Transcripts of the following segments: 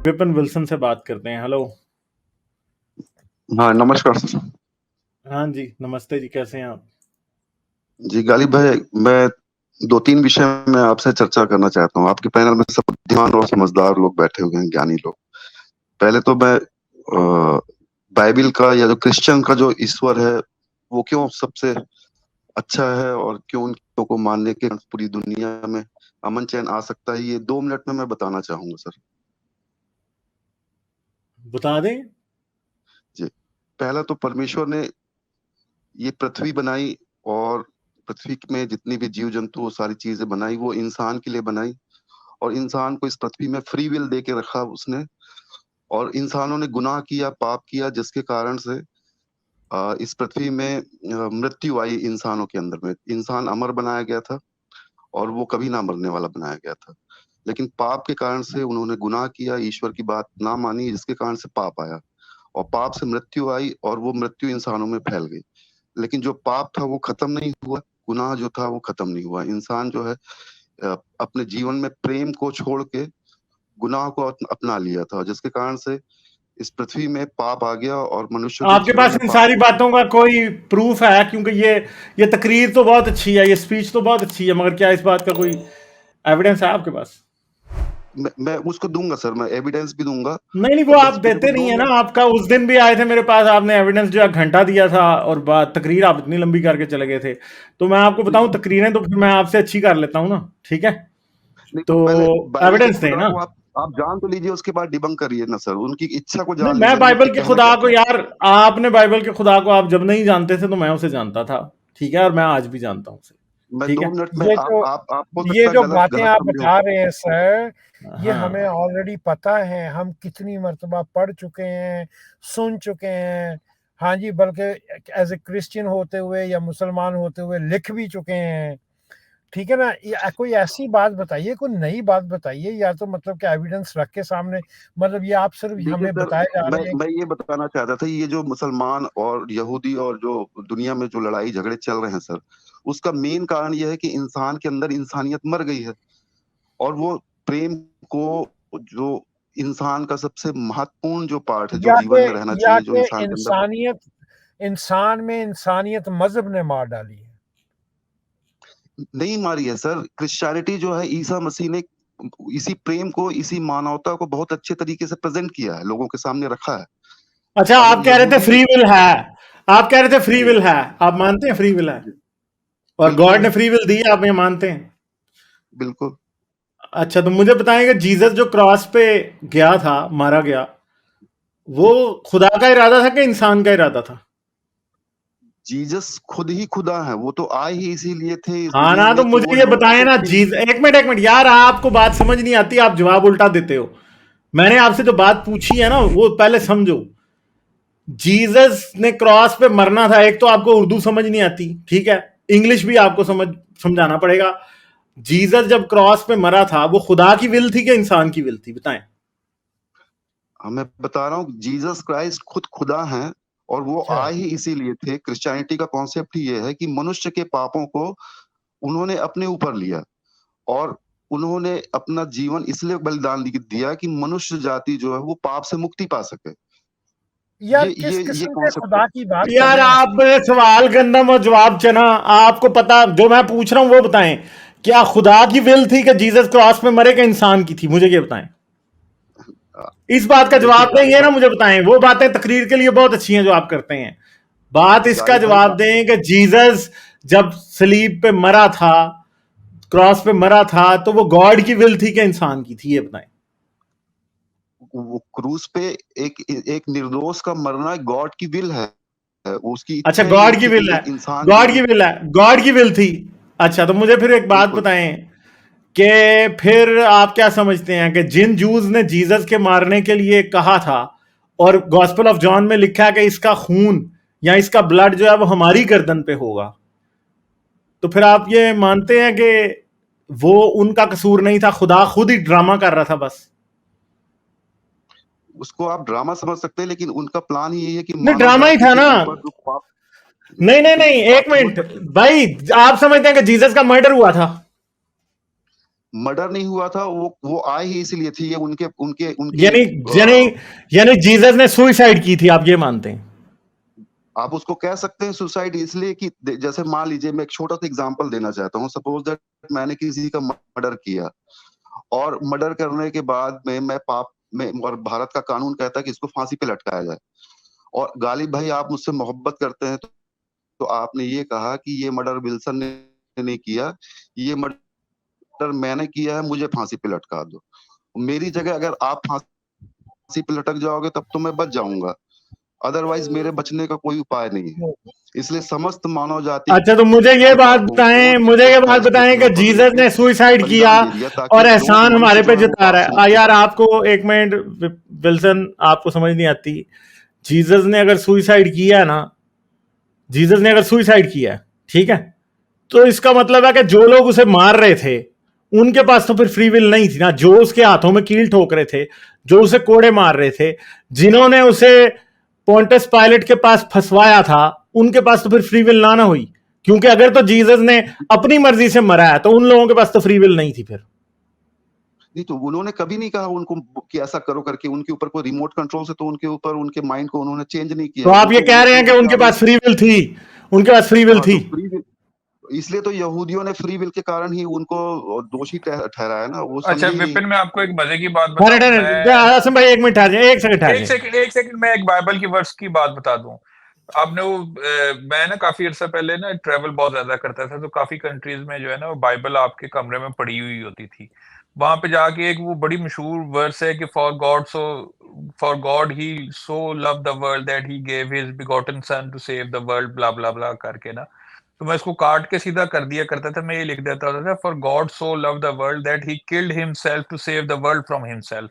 Vipin Wilson से बात करते हैं। हेलो। हाँ, नमस्कार सर। हाँ जी, नमस्ते जी, कैसे हैं आप? जी गालिब भाई, मैं 2-3 विषय में आपसे चर्चा करना चाहता हूँ। आपके पैनल में सब बुद्धिमान और समझदार लोग बैठे हुए हैं, ज्ञानी लोग। पहले तो मैं बाइबिल का या जो क्रिश्चियन का जो ईश्वर है वो क्यों सबसे अच्छा है और क्यों उनको को मानने के पूरी दुनिया में अमन चैन आ सकता है, ये 2 मिनट में मैं बताना चाहूंगा सर। बता दें। जी, पहला तो परमेश्वर ने ये पृथ्वी बनाई और पृथ्वी में जितनी भी जीव जंतु वो सारी चीजें बनाई, वो इंसान के लिए बनाई। और इंसान को इस पृथ्वी में फ्री विल दे के रखा उसने। और इंसानों ने गुनाह किया, पाप किया, जिसके कारण से इस पृथ्वी में मृत्यु आई इंसानों के अंदर में। इंसान अमर बनाया गया था और वो कभी ना मरने वाला बनाया गया था। लेकिन पाप के कारण से उन्होंने गुनाह किया, ईश्वर की बात ना मानी, जिसके कारण से पाप आया और पाप से मृत्यु आई और वो मृत्यु इंसानों में फैल गई। लेकिन जो पाप था वो खत्म नहीं हुआ, गुनाह जो था वो खत्म नहीं हुआ। इंसान जो है अपने जीवन में प्रेम को छोड़ के गुनाह को अपना लिया था, जिसके कारण से इस पृथ्वी में पाप आ गया और मनुष्य के आपके जीवन पास में इन पाप सारी बातों का कोई प्रूफ है? क्योंकि ये तकरीर तो बहुत अच्छी है, ये स्पीच तो बहुत अच्छी है, मगर क्या इस बात का कोई एविडेंस है आपके पास? मैं उसको दूंगा सर, मैं एविडेंस भी दूंगा। नहीं नहीं, वो पर आप बस मेरे को देते नहीं दो है ना। मिनट आपका उस दिन भी आए थे मेरे पास, आपने एविडेंस जो है घंटा दिया था और बात तकरीर आप इतनी लंबी करके चले गए थे। तो मैं आपको बताऊं, तकरीरें तो फिर मैं आपसे अच्छी कर लेता हूं ना। ठीक है, नहीं, तो तो पहले बाइबल के एविडेंस दें खुदा ना। को आप जान तो लीजिए, उसके बाद डिबंक करिए ना सर। उनकी इच्छा को नहीं, जान मैं लीजिए, वो बाइबल के कहना खुदा क्या को, चाहते यार आपने बाइबल के खुदा को आप जब नहीं जानते थे तो मैं उसे जानता था। ठीक है, और मैं आज भी जानता हूं उसे। हैं। मैं ठीक 2 है। मिनट में ये आप जो आप आप हो ये सकता है जो गलत बातें गलत आप समझे हो। बता रहे हैं सर, ये हमें हाँ, ऑलरेडी पता है। हम कितनी मर्तबा पढ़ चुके हैं, सुन चुके हैं। हाँ जी, बल्कि एज ए क्रिश्चियन होते हुए या मुसलमान होते हुए लिख भी चुके हैं। ठीक है ना। कोई ऐसी बात बताइए, कोई नई बात बताइए, या तो मतलब कि एविडेंस रख के सामने। मतलब ये आप सिर्फ देखिए हमें सर, बताए जा मैं रहे हैं। मैं ये बताना चाहता था, ये जो मुसलमान और यहूदी और जो दुनिया में जो लड़ाई झगड़े चल रहे हैं सर, उसका मेन कारण ये है कि इंसान के अंदर इंसानियत मर गई है। और वो प्रेम को, जो इंसान का सबसे महत्वपूर्ण जो पार्ट है, जो या जीवन के में रहना या चाहिए, जो के इंसान के अंदर। इंसान में इंसानियत मजहब ने मार डाली है। नहीं मारी है सर। क्रिश्चियनिटी जो है, ईसा मसीह ने इसी प्रेम को, इसी मानवता को बहुत अच्छे तरीके से प्रेजेंट किया है, लोगों के सामने रखा है। अच्छा, अगर आप कह रहे थे यहूदी फ्री विल है। आप कह रहे थे फ्री जी विल है, आप मानते हैं फ्री विल है? जी, और बिल्कुल गॉड ने है, फ्री विल दी, आप ये मानते हैं? बिल्कुल। अच्छा, तो मुझे बताएंगे, जीसस जो क्रॉस पे गया था, मारा गया, वो खुदा का इरादा था कि इंसान का इरादा था? जीसस खुद ही खुदा है, वो तो आए ही इसीलिए थे इस हाँ दुनिया ना, तो में कि वो मुझे ये लोगों बताएं को ना। जीस एक मिनट यार, आपको बात समझ नहीं आती, आप जवाब उल्टा देते हो। मैंने आपसे जो बात पूछी है ना, वो पहले समझो। जीसस ने क्रॉस पे मरना था। एक तो आपको उर्दू समझ नहीं आती, ठीक है, इंग्लिश भी आपको समझाना पड़ेगा। जीसस जब क्रॉस पे मरा था, वो खुदा की विल थी कि इंसान की विल थी? बताएं। मैं बता रहा हूँ, जीसस क्राइस्ट खुद खुदा हैं और वो अच्छा, आए ही इसीलिए थे। क्रिश्चियनिटी का कॉन्सेप्ट ही ये है कि मनुष्य के पापों को उन्होंने अपने ऊपर लिया और उन्होंने अपना जीवन इसलिए बलिदान दिया कि मनुष्य जाति जो है वो पाप से मुक्ति पा सके। यार, ये किस ये ये किस्म के कॉन्सेप्ट है। खुदा की बात कर यार रहे हैं आप? आप सवाल गंदम और जवाब चना। आपको पता, जो मैं पूछ रहा हूं वो बताएं। क्या खुदा की विल थी कि जीसस क्रॉस पे मरे, कि इंसान की थी? मुझे ये बताएं। अ, इस बात का देखिए जवाब गालिब देंगे ना, भाई, मुझे बताएं। वो बातें तकरीर के लिए बहुत अच्छी हैं जो आप करते हैं। बात इसका गालिब भाई जवाब दें कि जीसस जब सलीब पे मरा था, क्रॉस पे मरा था, तो वो गॉड की विल थी कि इंसान की थी? ये बताएं। वो क्रूस पे एक एक निर्दोष का मरना गॉड की विल है। उसकी अच्छा, इच्छा ही ये गॉड की थी विल कि है। एक इंसान गॉड की जीवन। विल है, गॉड की विल थी। अच्छा, तो मुझे फिर एक बात बिल्कुल। बताएं कि फिर आप क्या समझते हैं कि जिन जूस ने जीसस के मारने के लिए कहा था, और गॉस्पेल ऑफ जॉन में लिखा है कि इसका खून या इसका ब्लड जो है वो हमारी गर्दन पे होगा, तो फिर आप ये मानते हैं कि वो उनका कसूर नहीं था, खुदा खुद ही ड्रामा कर रहा था बस? उसको आप ड्रामा समझ सकते हैं, लेकिन उनका प्लान ही यही है कि नहीं, मानव ड्रामा ही जाति था के ना। ऊपर जो पाप। नहीं नहीं देखिए, नहीं, आप एक समझ मिनट। सकते हैं। भाई, आप समझते हैं कि जीसस का मर्डर हुआ था? मर्डर नहीं हुआ था, वो आए ही इसलिए थी, ये उनके उनके उनके यानी यानी यानी जीसस ने सुसाइड की थी, आप ये मानते हैं? आप उसको कह सकते हैं सुसाइड इसलिए कि जैसे मान लीजिए, मैं एक छोटा सा एग्जांपल देना चाहता हूँ। सपोज दैट मैंने किसी का मर्डर किया, और मर्डर करने के बाद में मैं पाप में, और भारत का कानून कहता है कि इसको फांसी पे लटकाया जाए, और गालिब भाई आप मुझसे मोहब्बत करते हैं, तो आपने ये कहा कि ये मर्डर विल्सन ने नहीं किया, ये मर्डर मैंने किया है, मुझे फांसी पे लटका दो। मेरी जगह अगर आप फांसी पे लटक जाओगे तब तो मैं बच जाऊंगा, अदरवाइज मेरे बचने का कोई उपाय नहीं है। इसलिए समस्त मानव जाति अच्छा, तो मुझे ये बात बताएं कि जीसस ने सुसाइड किया और एहसान हमारे पे जता रहा है। यार आपको एक मिनट विल्सन, आपको समझ नहीं आती। जीसस ने अगर सुसाइड किया ना, जीसस ने अगर सुसाइड किया, ठीक है, तो इसका मतलब है कि जो लोग उसे मार रहे थे उनके पास तो फिर फ्री विल नहीं थी ना। जो उसके हाथों में कील ठोक रहे थे, जो उसे कोड़े मार रहे थे, जिन्होंने उसे पोंटस पायलट के पास फंसवाया था, उनके पास तो फिर फ्री विल ना हुई। क्योंकि अगर तो जीसस ने अपनी मर्जी से मरा है तो उन लोगों के पास तो फ्री विल नहीं थी फिर। नहीं, तो उन्होंने कभी नहीं कहा उनको कि ऐसा करो करके, उनके ऊपर कोई रिमोट कंट्रोल से तो उनके ऊपर, उनके माइंड को उन्होंने चेंज नहीं किया। तो आप ये कह रहे हैं कि उनके पास फ्री विल थी? उनके पास फ्री विल थी, फ्री विल, इसलिए तो यहूदियों ने फ्री विल के कारण ही उनको दोषी ठहराया ना। वो अच्छा समझे विपिन, मैं आपको एक मजे की बात अरे बताऊं। आसिम भाई एक मिनट ठहर जाइए, एक सेकंड, मैं एक बाइबल की वर्स की बात बता दूं। आपने वो मैं ना काफी अर्सा पहले ना ट्रेवल बहुत ज्यादा करता था, तो काफी कंट्रीज में जो है ना वो बाइबल आपके कमरे में पड़ी हुई होती थी। वहां पे जाके एक वो बड़ी मशहूर वर्स है कि for God he so love the world that he gave his begotten son to save the world, blah blah blah करके ना। तो मैं इसको काट के सीधा कर दिया करता था, मैं ये लिख देता होता था, for God so love the world that he killed himself to save the world from himself.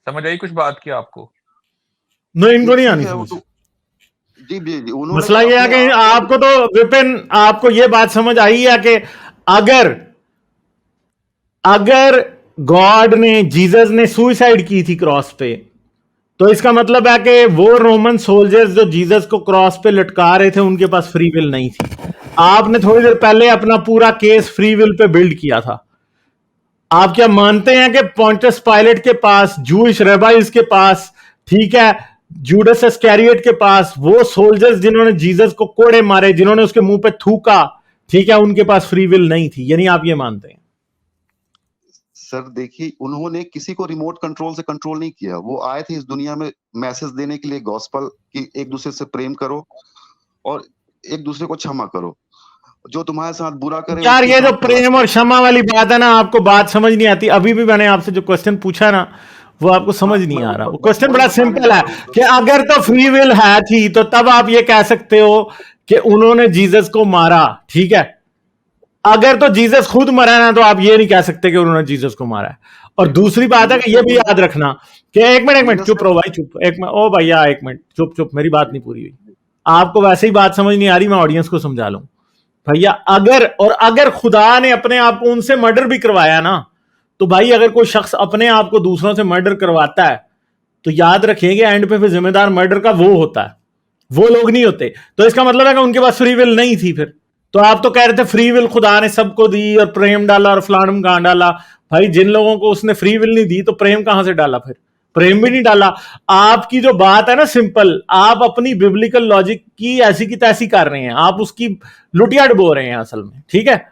समझ आई कुछ बात की आपको? नो, इनको नहीं आनी समझ। जी जी, मसला ये है कि आपको तो विपिन, आपको ये बात समझ आई है कि अगर गॉड ने, जीसस ने सुसाइड की थी क्रॉस पे, तो इसका मतलब है कि वो रोमन सोल्जर्स जो जीसस को क्रॉस पे लटका रहे थे उनके पास फ्री विल नहीं थी। आपने थोड़ी देर पहले अपना पूरा case free will pay build किया था। आप क्या मानते हैं कि पॉन्टस पायलट के पास, जूइश रेबाइज के पास, ठीक है, जूडस इस्करियोट के पास, वो सोल्जर्स जिन्होंने जीसस को कोड़े मारे, जिन्होंने उसके मुंह पे थूका, ठीक है, उनके पास फ्री विल नहीं थी? यानी आप ये मानते हैं? सर देखिए, उन्होंने किसी को रिमोट कंट्रोल से कंट्रोल नहीं किया। वो आए थे इस दुनिया में मैसेज देने के लिए, गॉस्पल कि एक दूसरे से प्रेम करो और एक दूसरे को क्षमा करो, जो तुम्हारे साथ बुरा करे। यार ये जो प्रेम और क्षमा वाली बात है ना, आपको बात समझ नहीं आती। अभी भी मैंने आपसे जो क्वेश्चन पूछा ना, वो आपको समझ नहीं आ रहा। वो क्वेश्चन बड़ा सिंपल है कि अगर तो फ्री विल है थी तो तब आप ये कह सकते हो कि उन्होंने जीसस को मारा, ठीक है। अगर तो जीसस खुद मरा ना, तो आप ये नहीं कह सकते कि उन्होंने जीसस को मारा है। और दूसरी बात है कि ये भी याद रखना कि एक मिनट चुप रहो भाई, चुप। एक मिनट, ओ भैया एक मिनट, चुप, मेरी बात नहीं पूरी हुई। आपको वैसे ही बात समझ नहीं आ रही, मैं ऑडियंस को समझा लूं भैया। अगर खुदा ने अपने आप को उनसे मर्डर भी करवाया ना, तो भाई अगर कोई शख्स अपने आप को दूसरों से मर्डर करवाता है तो याद रखेंगे एंड पे फिर जिम्मेदार मर्डर का वो होता है, वो लोग नहीं होते। तो इसका मतलब है कि उनके पास फ्री विल नहीं थी फिर। तो आप तो कह रहे थे फ्री विल खुदा ने सबको दी और प्रेम डाला और फलानम कहां डाला। भाई जिन लोगों को उसने फ्री विल नहीं दी तो प्रेम कहां से डाला? फिर प्रेम भी नहीं डाला। आपकी जो बात है ना सिंपल, आप अपनी बिब्लिकल लॉजिक की ऐसी की तैसी कर रहे हैं, आप उसकी लुटिया डुबो रहे हैं असल में, ठीक है।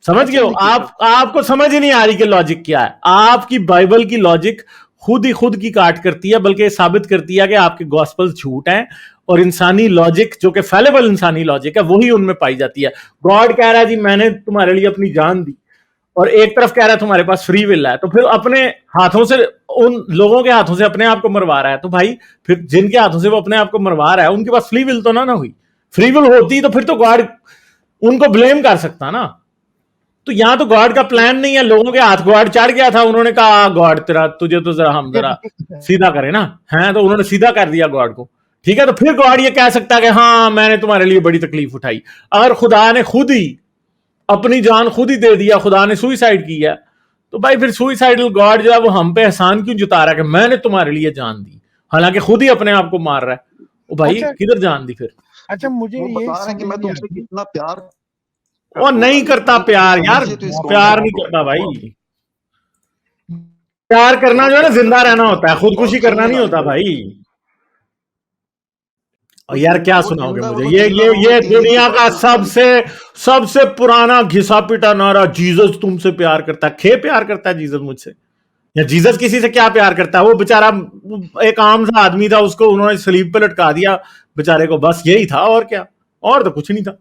समझ गए हो? आपको समझ ही नहीं आ रही कि लॉजिक क्या है। आपकी बाइबल की लॉजिक खुद की काट करती है, बल्कि साबित करती है कि आपके गॉस्पल झूठ हैं, और इंसानी लॉजिक जो कि फैलेबल इंसानी लॉजिक है वही उनमें पाई जाती है। गॉड कह रहा है जी मैंने तुम्हारे लिए अपनी जान दी, और एक तरफ कह रहा है तुम्हारे पास फ्री विल है, तो फिर अपने हाथों से, उन लोगों के हाथों से अपने आप को मरवा रहा है। तो भाई फिर जिनके हाथों से वो अपने आप को मरवा रहा है उनके पास फ्री विल तो ना हुई। फ्री विल होती तो फिर तो गॉड उनको ब्लेम कर सकता ना। तो यहां तो गॉड का प्लान नहीं है, लोगों के हाथ गॉड चढ़ गया था, उन्होंने कहा गॉड तेरा, तुझे तो जरा हम जरा सीधा करें ना, है, तो उन्होंने सीधा कर दिया गॉड को, ठीक है। तो फिर गॉड ये कह सकता है कि हाँ मैंने तुम्हारे लिए बड़ी तकलीफ उठाई। अगर खुदा ने खुद ही अपनी जान खुद ही दे दिया, खुदा ने सुइसाइड किया, तो भाई फिर सुइसाइडल गॉड जो है वो हम पे एहसान क्यों जता रहा है कि मैंने तुम्हारे लिए जान दी, हालांकि खुद ही अपने आप को मार रहा है। वो भाई किधर जान दी फिर? अच्छा मुझे वो ये बता रहे हैं कि मैं तुमसे कितना प्यार वो नहीं करता प्यार यार, समझिए तो इस प्यार कॉन्सेप्ट नहीं को। करता भाई। प्यार करना जो है ना जिंदा रहना होता है, खुदकुशी और करना सुनिए नहीं गालिब होता भाई, भाई। और यार क्या वो सुनाओगे जिंदा, वो मुझे, तो ये जिंदा ये रहोगे ये तीन दिन के दुनिया बाद का ना गालिब। सबसे पुराना घिसा पिटा नारा, जीसस तुमसे प्यार करता है। खे प्यार करता है जीसस मुझसे, या जीसस किसी से क्या प्यार करता है? वो बेचारा एक आम सा आदमी था, उसको उन्होंने सलीब पे लटका दिया बेचारे को, बस यही था, और क्या, और तो कुछ नहीं था।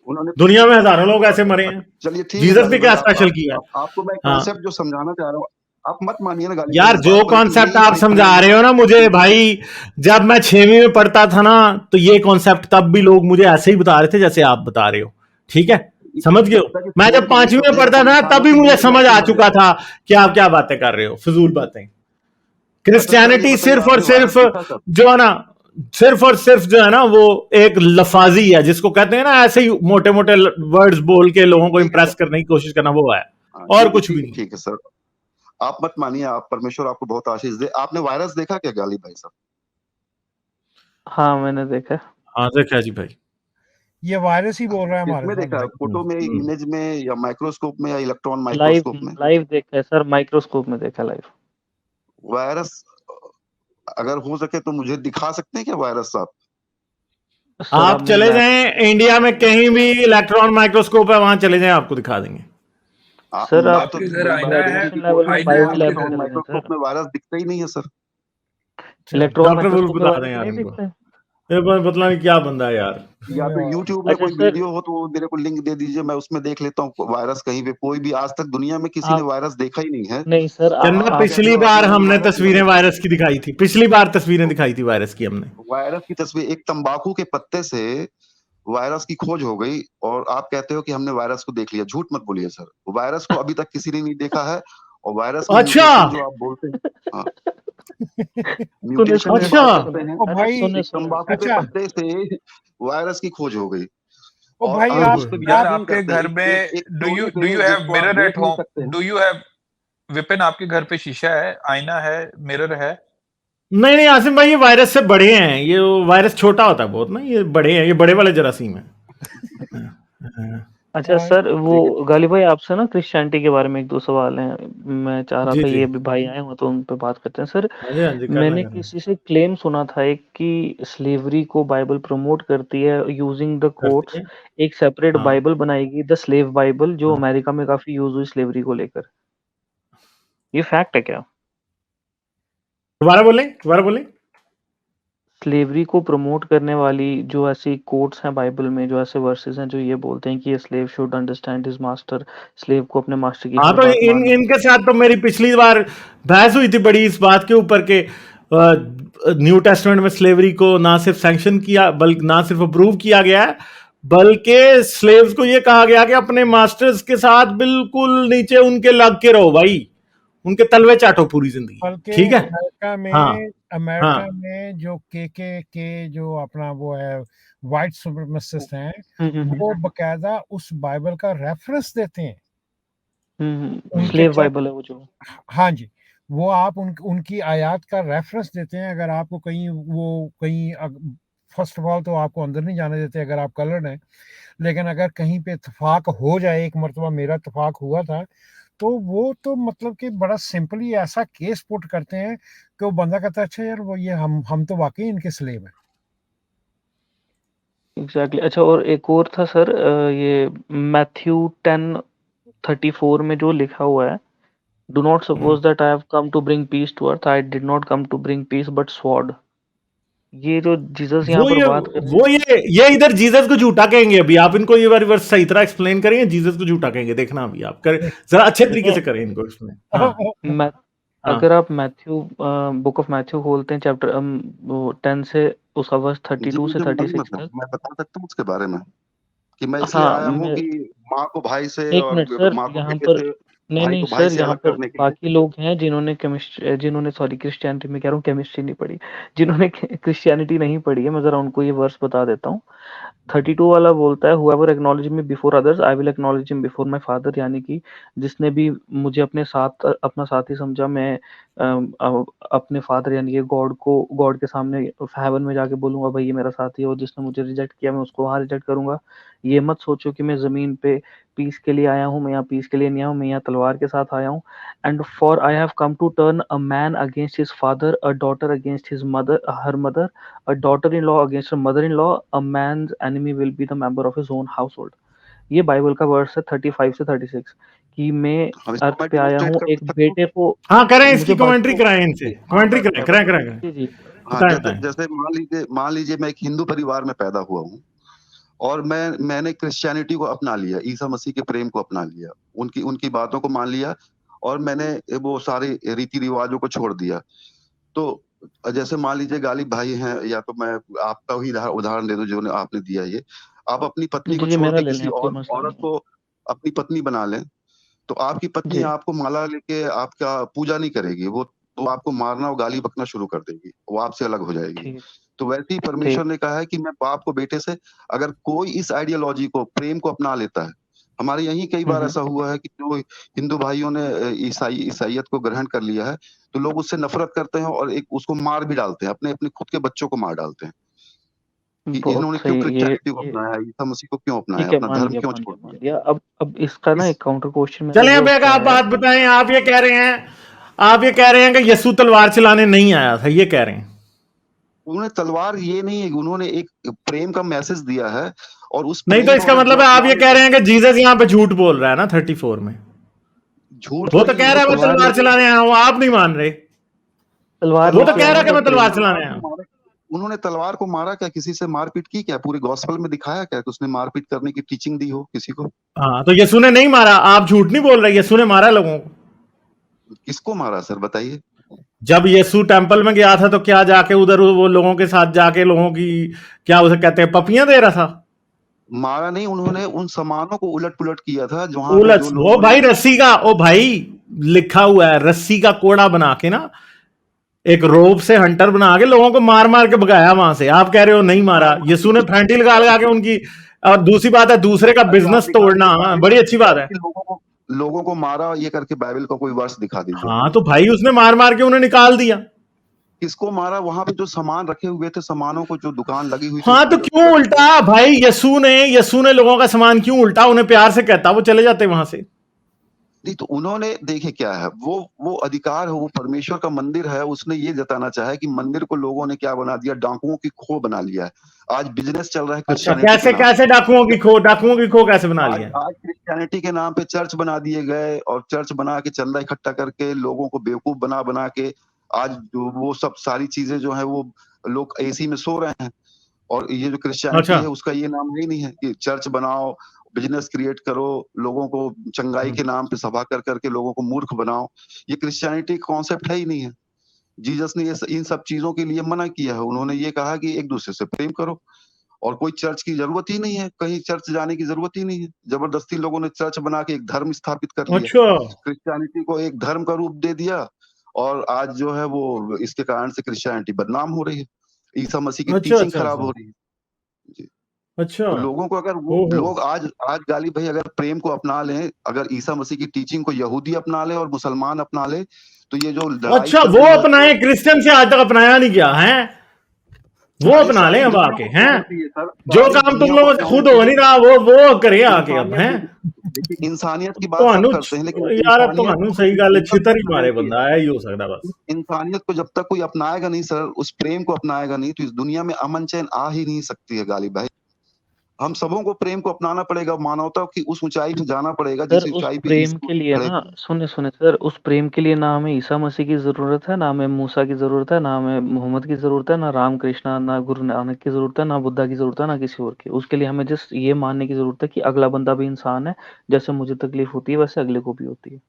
उन्होंने, दुनिया में हजारों लोग ऐसे मरे हैं, चलिए ठीक है जीसस भी गालिब क्या भाई, स्पेशल किया है? आपको मैं हाँ कॉन्सेप्ट जो समझाना चाह रहा हूँ, आप मत मानिए ना गालिब भाई यार, इस जो बात को, लेकिन कॉन्सेप्ट यही आप हमारी समझा प्रेम है। रहे हो ना मुझे भाई, जब मैं 6वीं में पढ़ता था ना, तो ये कॉन्सेप्ट तब भी लोग मुझे ऐसे ही बता रहे थे जैसे आप बता रहे हो, ठीक है, समझ गए हो? जब तक मैं छोड़ जब के नहीं 5वीं में सोचेगा पढ़ता तो था इंसानों तभी की मुझे जिंदगी समझ ऐसे आ मर चुका जाएगी। था कि आप क्या बातें कर रहे हो, फिजूल बातें। अच्छा सर, ये क्रिश्चियनिटी बताइए सिर्फ और आपने वायरस सिर्फ देखा सर? जो है ना, सिर्फ और सिर्फ जो है ना, वो एक लफाजी है, जिसको कहते हैं ना ऐसे ही मोटे मोटे वर्ड्स बोल के लोगों को ठीक है इंप्रेस सर, करने की कोशिश करना, वो है, हाँ, और कुछ भी नहीं। ठीक है सर, आप मत मानिए, आप परमेश्वर आपको बहुत आशीष दे। आपने वायरस देखा क्या गालिब भाई साहब? हाँ मैंने देखा। हाँ देखा जी भाई। ये वायरस ही बोल रहा है हमारे किसमें देखा है? साथ। फोटो में, इमेज में, या माइक्रोस्कोप में, या इलेक्ट्रॉन लाइव माइक्रोस्कोप में? लाइव देखा है सर, माइक्रोस्कोप में देखा लाइव। वायरस अगर हो सके तो मुझे दिखा सकते हैं क्या वायरस साहब? सर आप अब चले मैं जाएं इंडिया में कहीं भी इलेक्ट्रॉन माइक्रोस्कोप है, वहां चले जाएं, आपको दिखा देंगे। सर आप मैं तो आपके घर बड़ी आईना बात है, देखने की ग्रेजुएशन लेवल कोशिश में की आईना है, है बायो आपके लैब में घर इलेक्ट्रॉन चले जाएं माइक्रोस्कोप सर। में वायरस दिखता ही नहीं है sir. Electron doctor Wolf microscope में बता वायरस दें यार नहीं इनको, दिखते। ये बतला नहीं क्या बंदा है यार। या तो यूट्यूब में अच्छा कोई सर, वीडियो हो तो मेरे को लिंक दे दीजिए, मैं उसमें देख लेता हूँ वायरस। कहीं पे कोई भी आज तक दुनिया में किसी ने आप वायरस देखा ही नहीं है। नहीं सर और चंदा, आप कहते पिछली हो बार आपने अभी हमने वायरस तस्वीरें देखा। वायरस की दिखाई थी, पिछली बार तस्वीरें दिखाई थी वायरस की हमने। वायरस की तस्वीर, एक तंबाकू के पत्ते से वायरस की खोज हो गई, और आप कहते हो कि हमने वायरस को देख लिया। झूठ मत बोलिए सर, वायरस को अभी तक किसी ने नहीं देखा है। और वायरस में अच्छा म्यूटेशन जो आप बोलते हैं, हाँ, सुने म्यूटेशन सुने की अच्छा, बात सुने करते हैं। ओ अरे भाई, सुने एक सुने तंबाकू के अच्छा, पत्ते से वायरस की खोज हो गई, ओ और भाई हम ओह, उस पर यार विश्वास नहीं आपके करते। घर में एक डू यू कोने डू पे यू हैव जिसको आप मिरर देख एट नहीं होम? सकते हैं। डू यू हैव विपिन, आपके घर पे शीशा है, आईना है, मिरर है? नहीं नहीं आसिम भाई, ये वायरस से बड़े हैं, ये वायरस छोटा होता है बहुत ना, ये बड़े हैं, ये बड़े वाले जरासीम है। अच्छा भाई सर, वो ठीक है, गालिब भाई आपसे ना क्रिश्चियनिटी के बारे में एक दो सवाल हैं। मैं चाह रहा जी था जी, ये भी भाई आए हो तो उन पे बात करते हैं सर। हाँ जी करना मैंने करना किसी से क्लेम सुना था एक कि स्लेवरी को बाइबल प्रमोट करती है यूजिंग द करती कोट्स। है। एक सेपरेट हाँ बाइबल बनाएगी, द स्लेव बाइबल, जो हाँ, अमेरिका में काफी यूज हुई स्लेवरी को लेकर। ये फैक्ट है क्या? दोबारा बोलें। स्लेवरी को प्रमोट करने वाली जो ऐसी कोट्स हैं बाइबल में, जो ऐसे वर्सेस हैं जो ये बोलते हैं कि slave should understand his master, slave को अपने मास्टर की हाँ हर तो बात माननी इनके चाहिए। साथ तो मेरी पिछली बार बहस हुई थी बड़ी, इस बात के ऊपर के न्यू टेस्टमेंट में स्लेवरी को ना सिर्फ सैंक्शन किया, बल्कि ना सिर्फ अप्रूव किया गया है, बल्कि स्लेव्स को यह कहा गया कि अपने मास्टर्स के साथ बिल्कुल नीचे उनके लग के रहो भाई, उनके तलवे चाटो पूरी जिंदगी, बल्कि ठीक है। हाँ हाँ अमेरिका में जो के जो अपना वो है व्हाइट सुप्रीमेसिस्ट हैं, वो बकायदा उस बाइबल का रेफरेंस देते हैं उनके स्लेव बाइबल है वो जो। हाँ जी, वो आप उनकी आयत का रेफरेंस देते हैं। अगर आपको कहीं फर्स्ट ऑफ ऑल तो आपको अंदर नहीं जाने देते अगर आप कलर्ड हैं, लेकिन अगर कहीं पे इत्तेफाक हो जाए, एक मरतबा मेरा इत्तेफाक हुआ था, तो वो तो मतलब कि बड़ा सिंपली ऐसा केस पुट करते हैं कि वो बंदा कहता है अच्छा यार, वो ये हम तो वाकई इनके स्लेव हैं। एग्जैक्टली। अच्छा, और एक और था सर, ये मैथ्यू 10:34 में जो लिखा हुआ है, do not suppose that I have come to bring peace to earth, I did not come to bring peace but sword. ये जो जीसस यहाँ पर बात कर रहे हैं। ये इधर जीसस को झूठा कहेंगे। अभी आप इनको ये बार सही तरह एक्सप्लेन करेंगे, जीसस को झूठा कहेंगे, देखना अभी आप करें, जरा अच्छे तरीके से करें इनको एक्सप्लेन। हाँ मैं हाँ अगर आप मैथ्यू बुक ऑफ मैथ्यू खोलते हैं चैप्टर 10 से उसका वर्स जी 32 से मुझे मालूम है 36 सर, तक। मैं बता सकता हूँ उसके बारे में, कि मैं इसलिए हाँ आया हूँ कि माँ को भाई से, एक मिनट और सर, माँ को यहाँ बेटे पर से, नहीं भाई नहीं को भाई सर, से यहाँ अलग पर करने के लिए। बाकी लोग हैं जिन्होंने सॉरी क्रिश्चियनिटी में कह रहा हूँ, केमिस्ट्री नहीं पढ़ी, जिन्होंने क्रिश्चियनिटी नहीं पढ़ी है। मैं जरा उनको ये वर्स बता देता हूँ। 32 वाला बोलता है whoever acknowledge me before others I will acknowledge him before my father, यानी कि जिसने भी मुझे अपना साथी समझा, मैं अपने फादर यानी कि गॉड के सामने हेवन में जाके बोलूंगा भाई ये मेरा साथी है, और जिसने मुझे रिजेक्ट किया मैं उसको वहां रिजेक्ट करूंगा। ये मत सोचो कि मैं जमीन पे पीस के लिए आया हूँ, मैं यहाँ पीस के लिए नहीं आया हूँ, मैं यहाँ तलवार के साथ आया हूँ। And for I have come to turn a man against his father, a daughter against his mother her mother, a daughter-in-law against her mother-in-law, a man's enemy will be the member of his own household। ये Bible का verse है 35 से 36 कि मैं हम इसको अर्थ मैं पे आया डिमोन्स्ट्रेट हूँ कर एक सकता हूँ। बेटे को। हाँ करें, मुझे इसकी बात कमेंट्री को कराएं, इनसे हाँ कमेंट्री मैं कराएं, बताता कराएं हूँ। कराएं जी जी हाँ बताएं जैसे बताएं। जैसे मान लीजिए मैं एक हिंदू परिवार में पैदा हुआ हूँ और मैंने क्रिश्चियनिटी को अपना लिया, ईसा मसीह के प्रेम को अपना लिया, उनकी उनकी बातों को मान लिया और मैंने वो सारे रीति रिवाजों को छोड़ दिया। तो जैसे मान लीजिए गालिब भाई हैं, या तो मैं आपका ही उदाहरण दे दूं जो आपने दिया ये, आप अपनी पत्नी को जी जी छोड़ मेरा के ले लें, किसी आप कोई और मसला औरत नहीं को अपनी पत्नी बना लें, तो आपकी पत्नी जी आपको माला लेके आपका पूजा नहीं करेगी, वो आपको मारना और गाली बकना शुरू कर देगी, वो आपसे अलग हो जाएगी। ठीक तो वैसे ही ठीक परमेश्वर ने कहा है कि मैं बाप को बेटे से, अगर कोई इस आइडियोलॉजी को, प्रेम को अपना लेता है, हमारे यहीं कई बार ऐसा हुआ है कि जो हिंदू भाइयों ने ईसाइयत को ग्रहण कर लिया है, तो लोग उससे नफरत करते हैं और एक उसको मार भी डालते हैं, अपने खुद के बच्चों को मार डालते हैं कि बहुत इन्होंने क्यों सही। क्रिश्चियनिटी को ये अपनाया, ईसा मसीह को क्यों अपनाया, ठीक है, अपना मान धर्म लिया क्यों मान छोड़ लिया मान दिया। लिया। अब इसका ना इस एक काउंटर क्वेश्चन मेरा चलें ये अब एक उठता आप है। बात बताएं, आप ये कह रहे हैं, आप ये कह रहे हैं कि यीशु तलवार चलाने नहीं आया था, ये कह रहे हैं? उन्होंने तलवार ये नहीं है, उन्होंने एक प्रेम का मैसेज दिया है और उस नहीं तो प्रेम को इसका अगर जो मतलब है आप अपना ये कह लेता रहे है, हैं कि जीसस यहाँ पे झूठ बोल रहा है ना 34 में? झूठ वो तो नहीं, कह वो रहा है मैं तलवार तलवार लेके चलाने आया हूं, आप नहीं मान रहे। तलवार वो तो लेके कह तलवार रहा है आऊंगा कि उन्होंने मैं बट तलवार तलवार चलाने आया को हूं। मारा, उन्होंने तलवार को मारा क्या, किसी से मारपीट की क्या, पूरे गॉस्पेल में दिखाया क्या कि उसने मारपीट करने की टीचिंग दी हो किसी को? हाँ तो यीशु ने नहीं मारा, आप झूठ नहीं बोल रहे, यीशु ने मारा लोगों को। किसको मारा सर बताइए? जब यीशु टेंपल में गया था तो क्या जाके उधर वो लोगों के साथ जाके लोगों की, क्या उसे कहते हैं, पपियां दे रहा था? मारा नहीं, उन्होंने उन सामानों को उलट पुलट किया था जहां पे उलट जो वो लोगों ने। भाई रस्सी का, ओ भाई लिखा हुआ है, रस्सी का कोड़ा बना के ना, एक रोप से हंटर बना के लोगों को मार मार के भगाया वहां से। आप कह रहे हो नहीं हाँ मारा, वहां पे यीशु ने फैंटी लगा लगा के उनकी। और दूसरी बात है, दूसरे का अभी आप बिजनेस दिखा तोड़ना, दीजिए हाँ, बाइबल बड़ी में अच्छी लिखा बात है है। कि लोगों को मारा ये करके बाइबल का कोई वर्ष दिखा दीजिए। हाँ तो भाई उसने मार मार के उन्हें निकाल दिया। किसको मारा? वहां पे जो सामान रखे हुए थे, सामानों को जो दुकान लगी हुई थी हाँ उसको तो उलट क्यों पुलट किया। उल्टा भाई? यीशु ने लोगों का सामान क्यों उल्टा? उन्हें प्यार से कहता, वो चले जाते वहां से। नहीं तो उन्होंने देखिए क्या है, वो अधिकार है, वो परमेश्वर का मंदिर है, उसने ये जताना चाहा है कि मंदिर को लोगों ने क्या बना दिया, डाकुओं की खो बना लिया है। आज बिजनेस चल रहा है अच्छा, क्रिश्चियनिटी के कैसे नाम कैसे डाकुओं की खो कैसे बना पे। आज लिया? आज क्रिश्चियनिटी के नाम पे चर्च बना दिए गए और चर्च बना के चंदा इकट्ठा करके लोगों को बेवकूफ बना बना के आज वो सब सारी चीजें जो है वो लोग एसी में सो रहे हैं। और ये जो क्रिश्चियनिटी अच्छा है उसका ये नाम नहीं है कि चर्च बनाओ, बिजनेस क्रिएट करो, लोगों को चंगाई के नाम पे सभा कर करके लोगों को मूर्ख बनाओ। ये क्रिश्चियनिटी कॉन्सेप्ट है ही नहीं है। जीसस ने इन सब चीजों के लिए मना किया है। उन्होंने ये कहा कि एक दूसरे से प्रेम करो और कोई चर्च की जरूरत ही नहीं है, कहीं चर्च जाने की जरूरत ही नहीं है। जबरदस्ती लोगों ने चर्च बना के एक धर्म स्थापित कर लिया, अच्छा क्रिश्चियनिटी को एक धर्म का रूप दे दिया और आज जो है वो इसके कारण से क्रिश्चियनिटी बदनाम हो रही है, ईसा मसीह की अच्छा टीचिंग अच्छा खराब अच्छा हो रही है जी। अच्छा। तो लोगों को अगर वो ओहो। लोग आज आज गाली भाई अगर प्रेम को अपना लें, अगर ईसा मसीह की टीचिंग को यहूदी अपना ले और मुसलमान अपना ले, तो ये जो लड़ाई अच्छा चल वो रही है जो अपनाए, क्रिश्चियन से आज तक अपनाया नहीं गया है, वो अरे अपना सारी लें अब दुनिया आके को हैं। अपनाना चाहिए सर, जो सारी काम तुम दुनिया को लोगों से अपनाना खुद हो नहीं चाहिए। रहा वो करे आके अब हैं। इंसानियत देखिए, इंसानियत की बात सब ਤੁਹਾਨੂੰ करते हैं लेकिन यार इंसानियत ਤੁਹਾਨੂੰ सही गल जब तक छितर ही मारे देखिए, बंदा है, ही हो सकता बस। इंसानियत को जब तक कोई अपनाएगा नहीं सर, उस प्रेम को अपनाएगा नहीं, तो इस दुनिया में अमन चैन आ ही नहीं सकती है गालिब भाई। हम सबों को प्रेम को अपनाना पड़ेगा, मानवता की उस ऊंचाई पे जाना पड़ेगा सर जिस उस ऊंचाई पे प्रेम यीशु के लिए खड़े ना, हैं। सुने सुने सर, उस प्रेम के लिए ना हमें ईसा मसीह की जरूरत है, ना हमें मूसा की जरूरत है, ना हमें मोहम्मद की जरूरत है, ना राम कृष्णा, ना गुरु नानक की जरूरत है, ना बुद्धा की जरूरत है, ना किसी और की। उसके लिए हमें जस्ट ये मानने की जरूरत है कि अगला बंदा भी इंसान है, जैसे मुझे तकलीफ होती है वैसे अगले को भी होती है।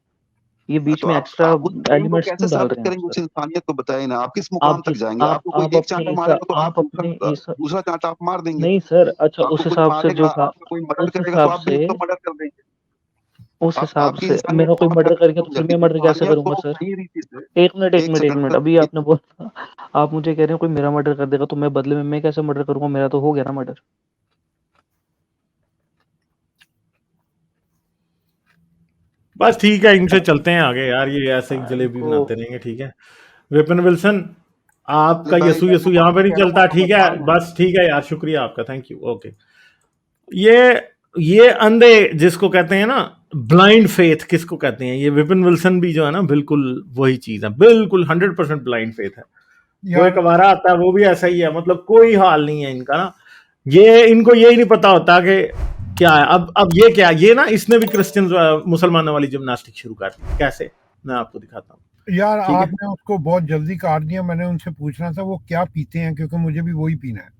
ये बीच तो में एक्स्ट्रा आप उस प्रेम को एलिमेंट्स कैसे क्यों डाल साबित रहे हैं आप करेंगे, उस सर? इंसानियत को बताइए ना, आप किस आप मुकाम तक जिस जाएंगे? आपको कोई आप एक अपने चांटा ईसा मारेगा तो आप आप अपने ईसा दूसरा चांटा आप मार देंगे। नहीं सर, अच्छा आपको उस कोई हिसाब से मारेगा, जो का आपका कोई मर्डर उस करेगा तो हिसाब आप भी से उसका मर्डर कर देंगे। उस आप हिसाब आपकी से इंसानियत मेरा को कोई आप मर्डर कैसे करेगा तो देखोगे? फिर मैं अपनी मर्डर कैसे इंसानियत करूंगा को सर? सही रीति से एक मिनट एक एक मिनट एक सेकंड मिनट, सर, अभी एक आपने बोला आप मुझे कह रहे हो कोई मेरा मर्डर कर देगा तो मैं बदले में मैं कैसे मर्डर करूंगा? मेरा तो हो गया ना मर्डर। बस ठीक है, इनसे चलते हैं आगे यार, ये ऐसे ही जलेबी तो बनाते रहेंगे। ठीक है विपिन विल्सन, आपका भाई यसु यसु यहाँ पे नहीं चलता। ठीक है बस, ठीक है यार, शुक्रिया आपका, थैंक यू, ओके। ये अंधे जिसको कहते हैं ना, ब्लाइंड फेथ किसको कहते हैं, ये विपिन विल्सन भी जो है ना, बिल्कुल वही चीज है, बिल्कुल 100% ब्लाइंड फेथ है। वो एक हमारा आता है, वो भी ऐसा ही है, मतलब कोई हाल नहीं है इनका ना, ये इनको यही नहीं पता होता कि क्या है। अब ये क्या, ये ना इसने भी क्रिश्चियन मुसलमानों वाली जिम्नास्टिक शुरू कर दी। कैसे, मैं आपको दिखाता हूँ। यार ठीक है, आपने उसको बहुत जल्दी काट दिया, मैंने उनसे पूछना था वो क्या पीते हैं, क्योंकि मुझे भी वही पीना है।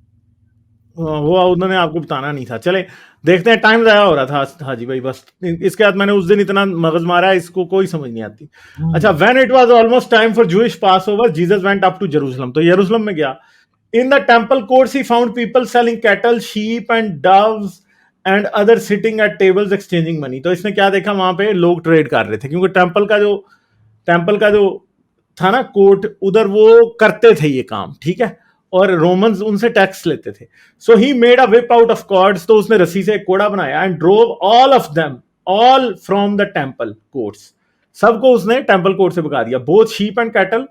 वो उन्होंने आपको बताना नहीं था। चले देखते हैं, टाइम ज़ाया हो रहा था हाजी भाई, बस इसके बाद मैंने उस दिन इतना मगज मारा, इसको कोई समझ नहीं आती। अच्छा, when it was almost time for Jewish Passover, Jesus went up to Jerusalem, तो यरूशलेम में गया। In the temple courts he found people selling cattle, sheep and doves and other sitting at tables exchanging money. तो इसने क्या देखा, वहां पे लोग ट्रेड कर रहे थे, क्योंकि टेम्पल का जो था ना कोर्ट, उधर वो करते थे ये काम। ठीक है, और रोमन्स उनसे टैक्स लेते थे। So he made a whip out of cords, तो उसने रस्सी से एक कोड़ा बनाया, and drove all of them, all from the temple courts, सबको उसने टेम्पल कोर्ट से भगा दिया। बोथ शीप एंड कैटल,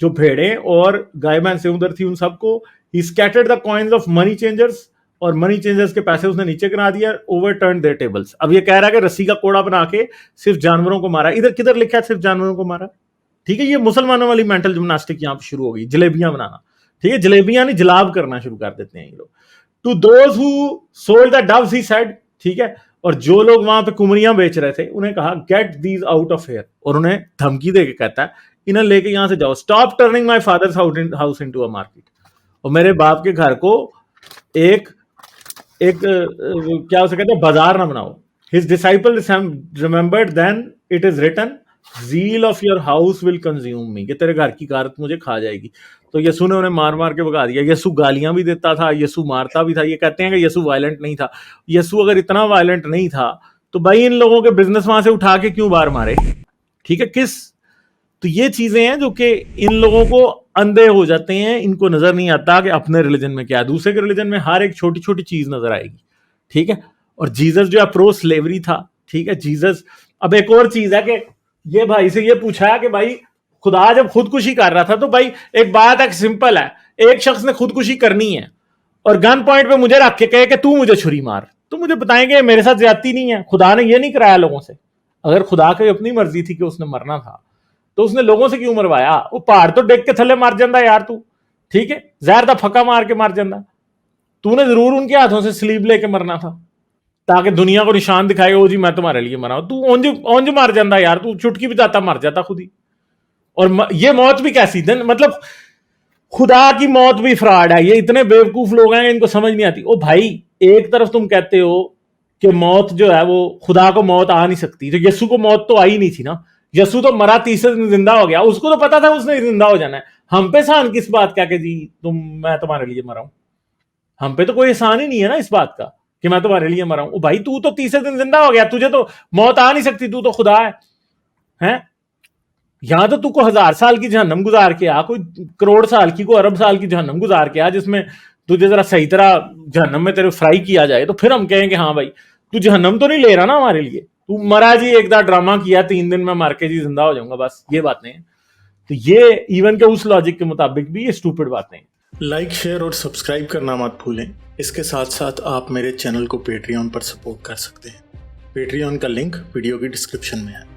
जो भेड़े और गाय भैंस से उधर थी, उन सबको। He scattered the coins of money changers, और मनी चेंजर्स के पैसे उसने नीचे गिरा दिया। Overturn their tables. अब ये कह रहा है कि रस्सी का कोड़ा बना के सिर्फ जानवरों को मारा। इधर किधर लिखा है सिर्फ जानवरों को मारा? ठीक है, ये मुसलमानों वाली मेंटल जिम्नास्टिक यहाँ पे शुरू हो गई, जलेबियां बनाना। ठीक है, जलेबियां नहीं, जलाब करना शुरू कर देते हैं ये लोग। To those who sold the doves he said, ठीक है, और जो लोग वहां पे कुमरियां बेच रहे थे उन्हें कहा, get these out of here, और उन्हें धमकी दे के कहता है, इन्हें लेके यहां से जाओ। Stop turning my father's house into a market, और मेरे बाप के घर को एक क्या उसे कहते हैं, बाजार ना बनाओ। His disciple remembered then it is written, zeal of your house will consume me, कि तेरे घर की कारत मुझे खा जाएगी। तो यसु ने उन्हें मार मार के भगा दिया। यसु गालियां भी देता था, यसु मारता भी था। ये कहते हैं कि यसु वायलेंट नहीं था। यसु अगर इतना वायलेंट नहीं था तो भाई इन लोगों के बिजनेस वहां से उठा के क्यों बाहर मारे? ठीक है, तो ये चीजें हैं जो कि इन लोगों को अंधे हो जाते हैं, इनको नजर नहीं आता कि अपने रिलीजन में क्या है, दूसरे के रिलीजन में हर एक छोटी छोटी चीज नजर आएगी। ठीक है, और जीसस जो है प्रो स्लेवरी था। ठीक है, जीसस, अब एक और चीज है कि ये भाई से ये पूछा है कि भाई खुदा जब खुदकुशी कर रहा था, तो भाई एक बात है, सिंपल है, एक शख्स ने खुदकुशी करनी है और गन पॉइंट पे मुझे रख के कहे कि तू मुझे छुरी मार, तो मुझे बताएंगे मेरे साथ ज्यादती नहीं है। खुदा ने ये नहीं कराया लोगों से। अगर खुदा की अपनी मर्जी थी कि उसने मरना था तो उसने लोगों से क्यों मरवाया? वो पहाड़ तो देख के थले मार जाता यार तू। ठीक है, जहर दा फका मार के मार जाता। तूने जरूर उनके हाथों से स्लीब लेके मरना था ताकि दुनिया को निशान दिखाएगा, ओ जी मैं तुम्हारे लिए मरा हूं। तू ओंज मार जाता यार, तू चुटकी बजाता मर जाता खुद ही। और ये मौत भी कैसी, मतलब खुदा की मौत भी फ्रॉड है। ये इतने बेवकूफ लोग हैं, इनको समझ नहीं आती। ओ भाई, एक तरफ तुम कहते हो कि मौत जो है वो खुदा को मौत आ नहीं सकती, तो यीशु को मौत तो आई नहीं थी ना। यीशु तो मरा, तीसरे दिन जिंदा हो गया, उसको तो पता था उसने जिंदा हो जाना है। हम पे एहसान किस बात का कि जी मैं तुम्हारे लिए मरा हूं? हम पे तो कोई एहसान ही नहीं है ना इस बात का कि मैं तुम्हारे लिए मरा हूं। भाई तू तो तीसरे दिन जिंदा हो गया, तुझे तो मौत आ नहीं सकती, तू तो खुदा है? यहां तो तू को 1000 साल की जहन्नम गुजार के आ, कोई करोड़ साल की, को अरब साल की जहन्नम गुजार के आ, जिसमें तुझे जरा सही तरह जहन्नम में तेरे फ्राई किया जाए, तो फिर हम कहेंगे हाँ भाई तू जहन्नम तो नहीं ले रहा ना हमारे लिए। तू मरा जी, एक बार ड्रामा किया, 3 दिन में मार के जी जिंदा हो जाऊंगा, बस ये बातें हैं। तो ये इवन के उस लॉजिक के मुताबिक भी ये स्टूपिड बातें हैं। लाइक, शेयर और सब्सक्राइब करना मत भूलें। इसके साथ साथ आप मेरे चैनल को पेट्रियन पर सपोर्ट कर सकते हैं। पेट्रियन का लिंक वीडियो की डिस्क्रिप्शन में है।